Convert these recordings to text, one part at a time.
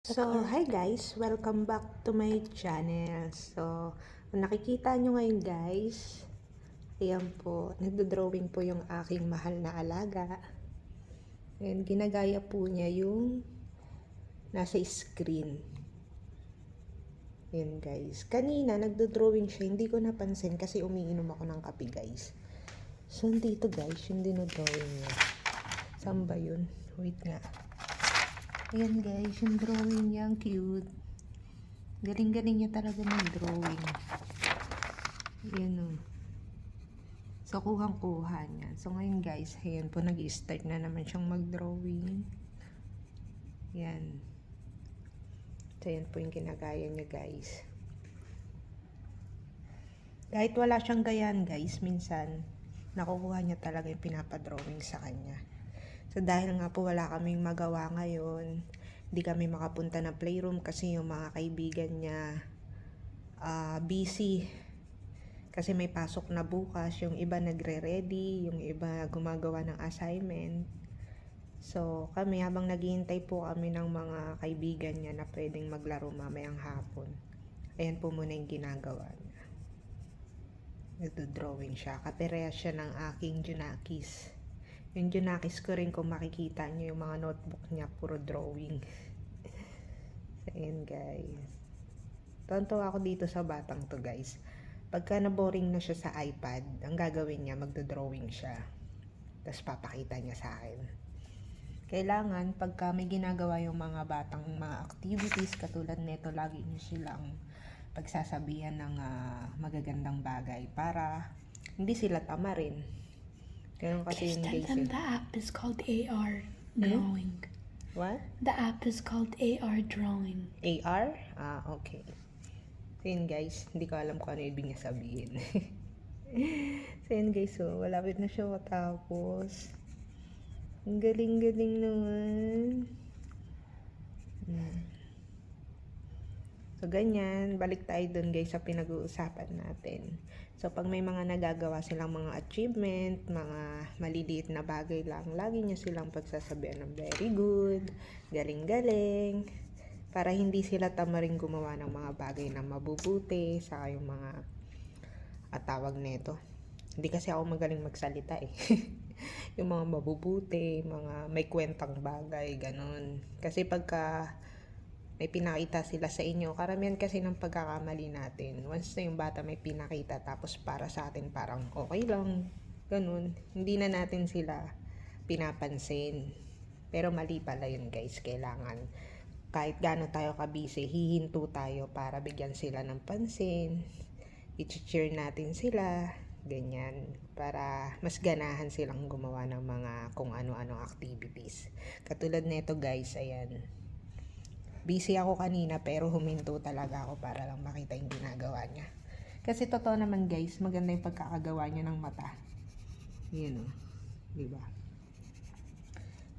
So, hi guys! Welcome back to my channel. So, kung nakikita nyo ngayon guys, ayan po, nagdo-drawing po yung aking mahal na alaga. And ginagaya po niya yung nasa screen. Ayan guys. Kanina, nagdo-drawing siya. Hindi ko napansin kasi umiinom ako ng kape guys. So, dito guys, yung dinodrawing niya. Saan ba yun? Wait nga. Ayan guys, yung drawing niya, ang cute. Galing-galing niya talaga mag-drawing. Ayan o. So, kuhang-kuha niya. So, ngayon guys, ayan po, nag-start na naman siyang mag-drawing. Ayan. So, ayan po yung ginagaya niya guys. Kahit wala siyang gayaan guys, minsan, nakukuha niya talaga yung pinapadrawing sa kanya. So, dahil nga po wala kaming magawa ngayon, hindi kami makapunta na playroom kasi yung mga kaibigan niya busy. Kasi may pasok na bukas, yung iba nagre-ready, yung iba gumagawa ng assignment. So, kami habang naghihintay po kami ng mga kaibigan niya na pwedeng maglaro mamayang hapon. Ayan po muna yung ginagawa niya. Nagdo-drawing siya. Kapareha siya ng aking Junakis. Yung Junakis ko rin, kung makikita nyo yung mga notebook niya, puro drawing. So, ayan guys. Tonto ako dito sa batang to guys. Pagka na-boring na siya sa iPad, ang gagawin niya, magdo-drawing siya. Tapos papakita niya sa akin. Kailangan, pagka may ginagawa yung mga batang mga activities, katulad nito, lagi niyo silang pagsasabihan ng magagandang bagay para hindi sila tamarin. Ganun kasi yung Tell them the app is called AR Drawing. What? The app is called AR Drawing. AR? Okay. So yun guys, hindi ko alam kung ano ibig niya sabihin. So yun guys, so malapit na siya matapos. Ang galing-galing naman. So, ganyan. Balik tayo dun guys sa pinag-uusapan natin. So, pag may mga nagagawa silang mga achievement, mga maliliit na bagay lang, lagi niya silang pagsasabihan ng very good, galing-galing, para hindi sila tamaring gumawa ng mga bagay na mabubuti, sa yung mga tawag nito. Hindi kasi ako magaling magsalita eh. Yung mga mabubuti, mga may kwentang bagay, ganun. Kasi pagka may pinakita sila sa inyo, karamihan kasi ng pagkakamali natin, once na yung bata may pinakita, tapos para sa atin parang okay lang, ganun, hindi na natin sila pinapansin. Pero mali pala yun guys. Kailangan kahit gaano tayo kabisi, hihinto tayo para bigyan sila ng pansin, i-cheer natin sila, ganyan, para mas ganahan silang gumawa ng mga kung ano-ano activities. Katulad nito guys, ayan, busy ako kanina pero huminto talaga ako para lang makita yung ginagawa niya. Kasi totoo naman guys, maganda yung pagkakagawa niya ng mata. Yun o. Diba?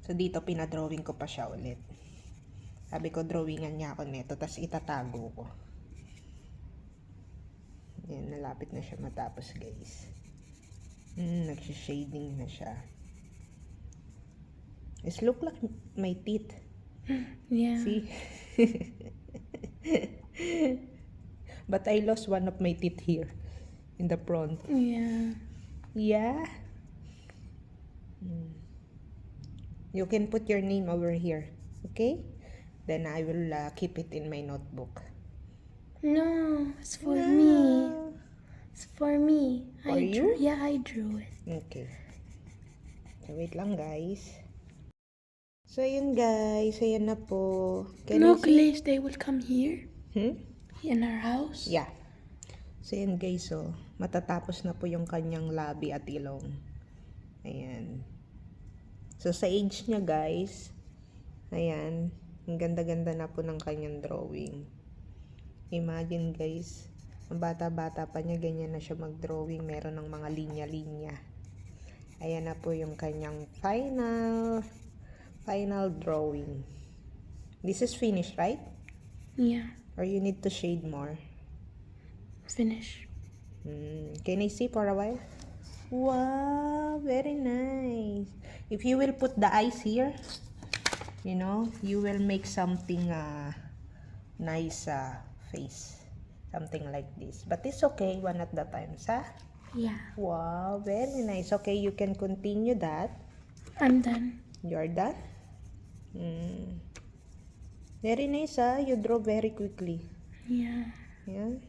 So dito pinadrawing ko pa siya ulit. Sabi ko drawingan niya ako neto, tas itatago ko. Yan, nalapit na siya matapos guys. Nagsishading na siya. It look like my teeth. Yeah. See? But I lost one of my teeth here in the front. Yeah. Yeah. You can put your name over here, okay? Then I will keep it in my notebook. No, it's for me. It's for me. For you? Yeah, I drew it. Okay. So wait lang guys. So ayun guys, ayan na po. Can you Look, see? Liz, they will come here in our house. Yeah. So ayan guys, so matatapos na po yung kanyang labi at ilong. Ayan. So sa age niya guys, ayan, ang ganda-ganda na po ng kanyang drawing. Imagine guys, ang bata-bata pa niya, ganyan na siya mag-drawing, meron ng mga linya-linya. Ayan na po yung kanyang final drawing. This is finished, right? Yeah. Or you need to shade more? Finish. Can I see for a while? Wow, very nice. If you will put the eyes here, you know, you will make something nice face. Something like this. But it's okay, one at the time, sa? Yeah. Wow, very nice. Okay, you can continue that. I'm done. You're done? Very nice, you draw very quickly. Yeah. Yeah.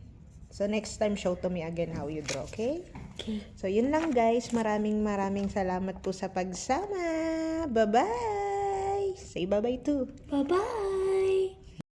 So, next time, show to me again how you draw, okay? Okay. So, yun lang guys. Maraming salamat po sa pagsama. Bye-bye! Say bye-bye too. Bye-bye.